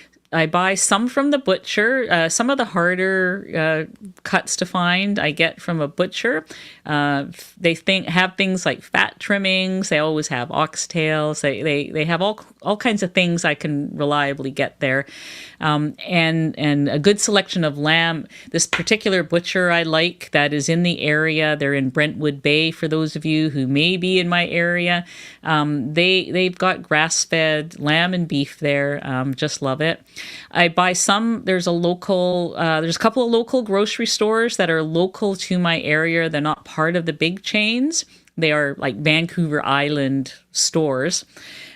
some from the butcher. Some of the harder cuts to find I get from a butcher. They have things like fat trimmings. They always have oxtails. They have all kinds of things I can reliably get there, and a good selection of lamb. This particular butcher I like that is in the area. They're in Brentwood Bay. For those of you who may be in my area, they've got grass-fed lamb and beef there. Just love it. I buy some. There's a couple of local grocery stores that are local to my area. They're not part of the big chains. They are like Vancouver Island stores.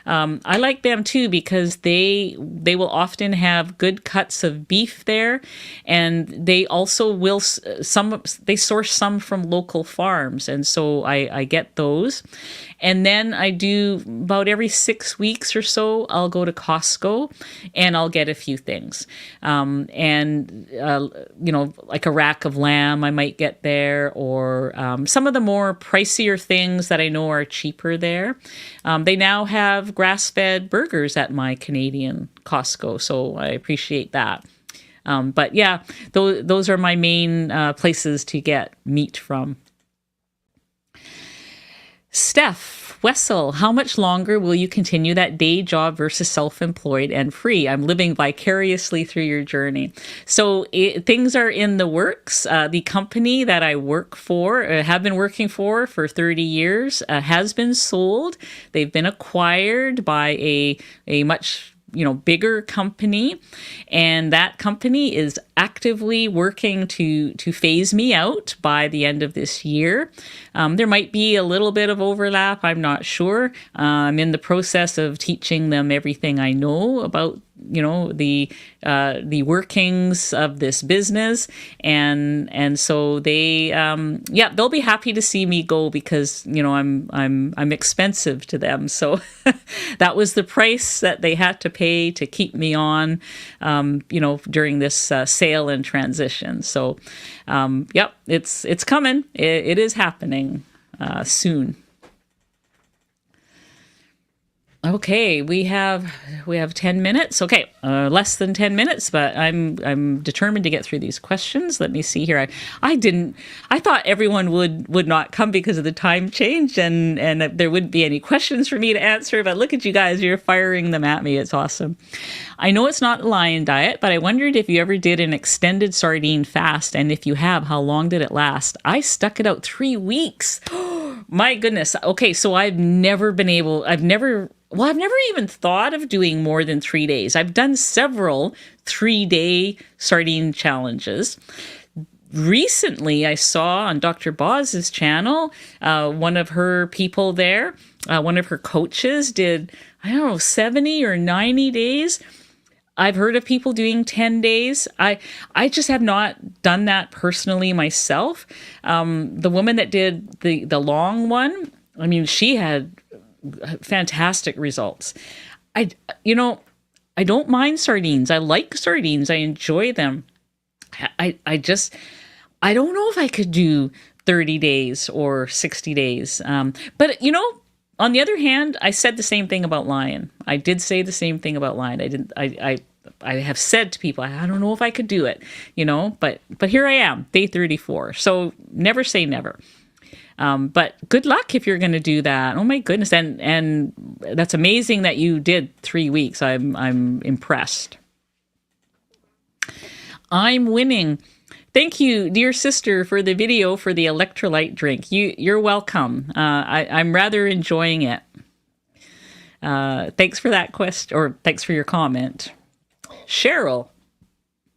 I like them too because they will often have good cuts of beef there, and they also will they source some from local farms, and so I get those. And then I do about every 6 weeks or so, I'll go to Costco and I'll get a few things. Like a rack of lamb I might get there, or some of the more pricier things that I know are cheaper there. They now have grass-fed burgers at my Canadian Costco, so I appreciate that. But yeah, those are my main places to get meat from. Steph Wessel, how much longer will you continue that day job versus self-employed and free? I'm living vicariously through your journey. So things are in the works. The company that I work for, have been working for 30 years, has been sold. They've been acquired by a much bigger company, and that company is actively working to phase me out by the end of this year. There might be a little bit of overlap. I'm not sure. I'm in the process of teaching them everything I know about the workings of this business, and so they'll be happy to see me go, because I'm expensive to them. So that was the price that they had to pay to keep me on during this sale and transition. So it's coming. It is happening soon. Okay, we have 10 minutes. Okay, less than 10 minutes, but I'm determined to get through these questions. Let me see here. I thought everyone would not come because of the time change, and there wouldn't be any questions for me to answer, but look at you guys, you're firing them at me. It's awesome. I know it's not a lion diet, but I wondered if you ever did an extended sardine fast, and if you have, how long did it last? I stuck it out 3 weeks. My goodness. Okay, so I've never even thought of doing more than 3 days. I've done several 3-day sardine challenges. Recently, I saw on Dr. Boz's channel, one of her people there, one of her coaches did, 70 or 90 days. I've heard of people doing 10 days. I just have not done that personally myself. The woman that did the long one, she had fantastic results. I don't mind sardines. I like sardines. I enjoy them. I don't know if I could do 30 days or 60 days. But on the other hand, I said the same thing about lion. I did say the same thing about lion. I have said to people, I don't know if I could do it, but here I am, day 34. So never say never. But good luck if you're going to do that. Oh my goodness. And that's amazing that you did 3 weeks. I'm impressed. I'm winning. Thank you, dear sister, for the video for the electrolyte drink. You're welcome. I'm rather enjoying it. Thanks for that question, or thanks for your comment. Cheryl,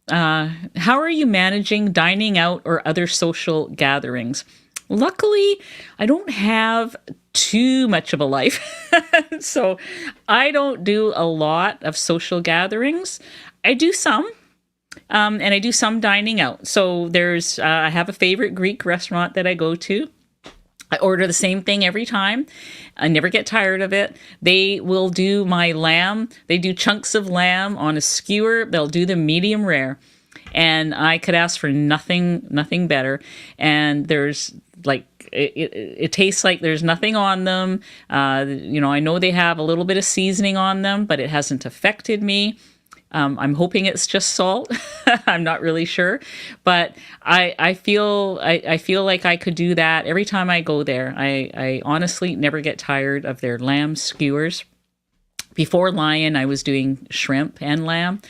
how are you managing dining out or other social gatherings? Luckily, I don't have too much of a life, so I don't do a lot of social gatherings. I do some, and I do some dining out. So I have a favorite Greek restaurant that I go to. I order the same thing every time. I never get tired of it. They will do my lamb. They do chunks of lamb on a skewer. They'll do them medium rare. And I could ask for nothing better. And there's like, it tastes like there's nothing on them. I know they have a little bit of seasoning on them, but it hasn't affected me. I'm hoping it's just salt. I'm not really sure, but I feel like I could do that every time I go there. I honestly never get tired of their lamb skewers. Before Lion, I was doing shrimp and lamb.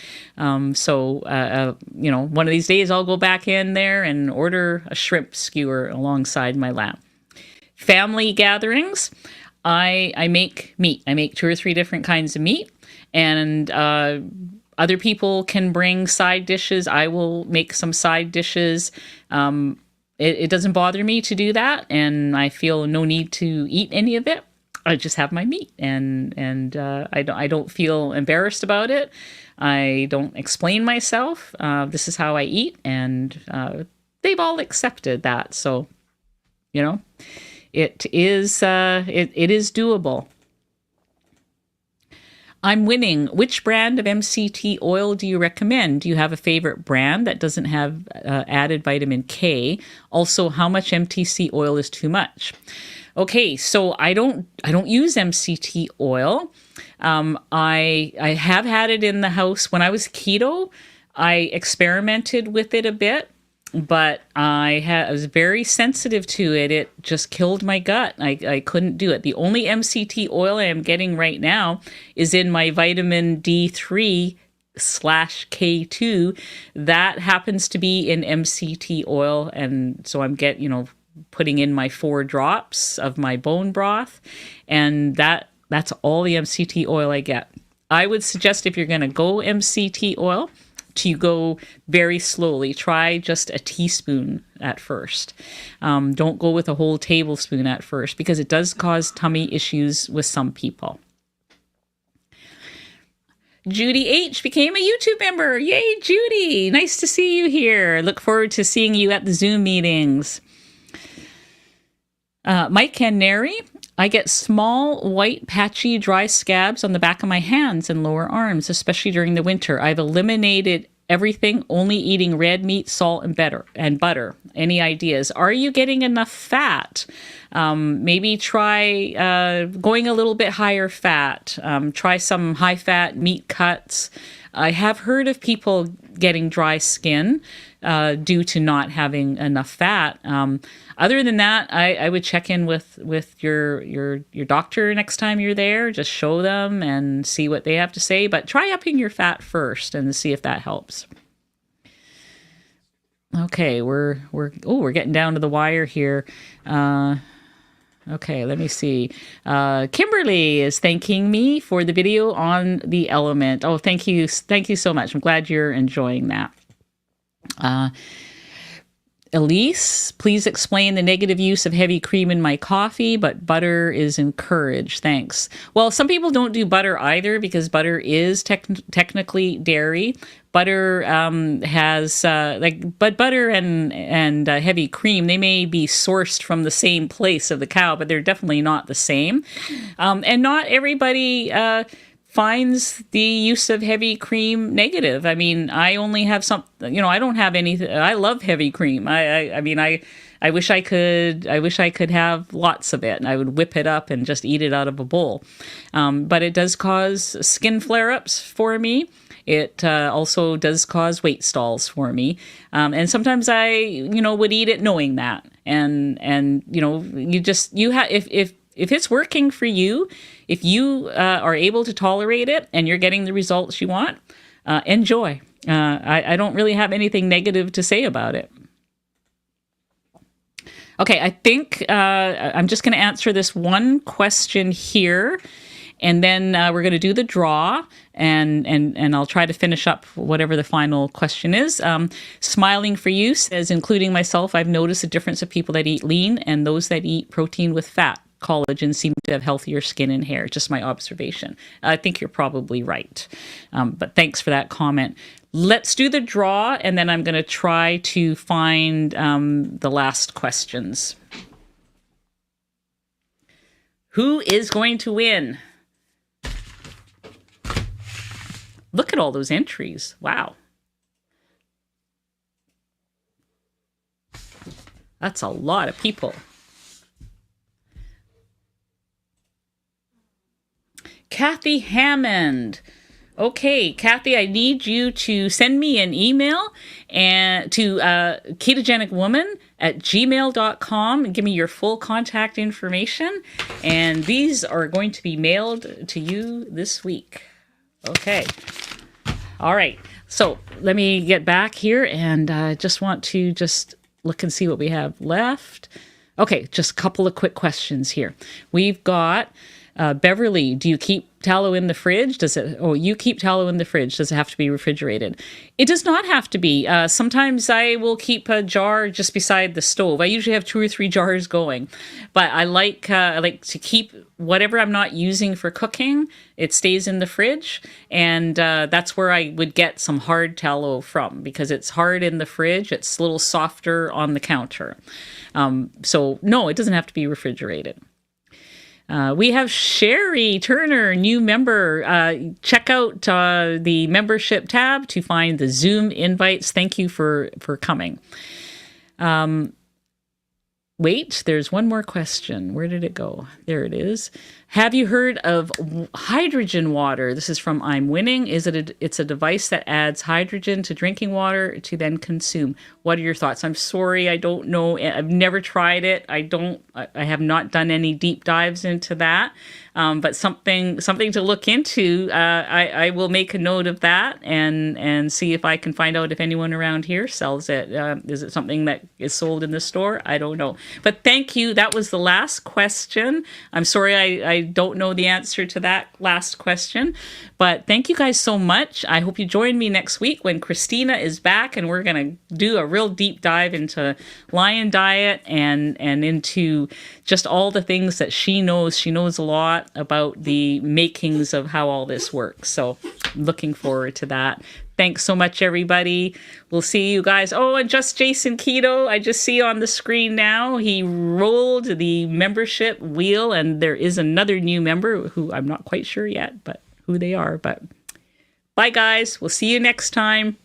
So one of these days I'll go back in there and order a shrimp skewer alongside my lamb. Family gatherings, I make meat. I make 2 or 3 different kinds of meat, and other people can bring side dishes. I will make some side dishes. It doesn't bother me to do that, and I feel no need to eat any of it. I just have my meat, and I don't feel embarrassed about it. I don't explain myself. This is how I eat, and they've all accepted that. So, it is doable. I'm winning. Which brand of MCT oil do you recommend? Do you have a favorite brand that doesn't have added vitamin K? Also, how much MCT oil is too much? Okay, so I don't use MCT oil. I have had it in the house when I was keto. I experimented with it a bit, but I was very sensitive to it. It just killed my gut. I couldn't do it. The only MCT oil I am getting right now is in my vitamin D3/K2. That happens to be in MCT oil, and so I'm putting in my 4 drops of my bone broth, and that's all the MCT oil I get. I would suggest, if you're going to go MCT oil, to go very slowly. Try just a teaspoon at first. Don't go with a whole tablespoon at first, because it does cause tummy issues with some people. Judy H. became a YouTube member. Yay, Judy. Nice to see you here. Look forward to seeing you at the Zoom meetings. Mike Canary, I get small, white, patchy, dry scabs on the back of my hands and lower arms, especially during the winter. I've eliminated everything, only eating red meat, salt, and butter. Any ideas? Are you getting enough fat? Maybe try going a little bit higher fat. Try some high-fat meat cuts. I have heard of people getting dry skin due to not having enough fat. Other than that, I would check in with your doctor next time you're there. Just show them and see what they have to say. But try upping your fat first and see if that helps. Okay, we're getting down to the wire here. Okay, let me see. Kimberly is thanking me for the video on the element. Oh, thank you so much. I'm glad you're enjoying that. Elise, please explain the negative use of heavy cream in my coffee, but butter is encouraged. Thanks. Well, some people don't do butter either, because butter is technically dairy. Butter but butter and heavy cream, they may be sourced from the same place of the cow, but they're definitely not the same. And not everybody finds the use of heavy cream negative. I mean, I only have I don't have anything. I love heavy cream. I wish I could have lots of it, and I would whip it up and just eat it out of a bowl. But it does cause skin flare-ups for me. It also does cause weight stalls for me. And sometimes I, would eat it knowing that. And if it's working for you, if you are able to tolerate it and you're getting the results you want, enjoy. I don't really have anything negative to say about it. Okay, I think I'm just going to answer this one question here. And then we're going to do the draw, and I'll try to finish up whatever the final question is. Smiling for You says, including myself, I've noticed a difference of people that eat lean and those that eat protein with fat. Collagen seem to have healthier skin and hair. Just my observation. I think you're probably right. But thanks for that comment. Let's do the draw, and then I'm going to try to find the last questions. Who is going to win? Look at all those entries. Wow. That's a lot of people. Kathy Hammond. Okay, Kathy, I need you to send me an email and to ketogenicwoman@gmail.com and give me your full contact information. And these are going to be mailed to you this week. Okay. All right. So let me get back here, and I just want to just look and see what we have left. Okay, just a couple of quick questions here. We've got Beverly, do you keep tallow in the fridge? You keep tallow in the fridge. Does it have to be refrigerated? It does not have to be. Sometimes I will keep a jar just beside the stove. I usually have 2 or 3 jars going, but I like to keep whatever I'm not using for cooking. It stays in the fridge, and that's where I would get some hard tallow from, because it's hard in the fridge. It's a little softer on the counter. So no, it doesn't have to be refrigerated. We have Sherry Turner, new member. Check out the membership tab to find the Zoom invites. Thank you for coming. Wait, there's one more question. Where did it go? There it is. Have you heard of hydrogen water? This is from I'm Winning. It's a device that adds hydrogen to drinking water to then consume. What are your thoughts? I'm sorry, I don't know. I've never tried it. I have not done any deep dives into that. But something to look into. I will make a note of that and see if I can find out if anyone around here sells it. Is it something that is sold in the store? I don't know. But thank you. That was the last question. I'm sorry I don't know the answer to that last question. But thank you guys so much. I hope you join me next week when Christina is back, and we're going to do a real deep dive into Lion Diet and into just all the things that she knows. She knows a lot about the makings of how all this works. So looking forward to that. Thanks so much, everybody. We'll see you guys. Oh, and just Jason Keto, I just see on the screen now, he rolled the membership wheel, and there is another new member who I'm not quite sure yet, but who they are. But bye, guys. We'll see you next time.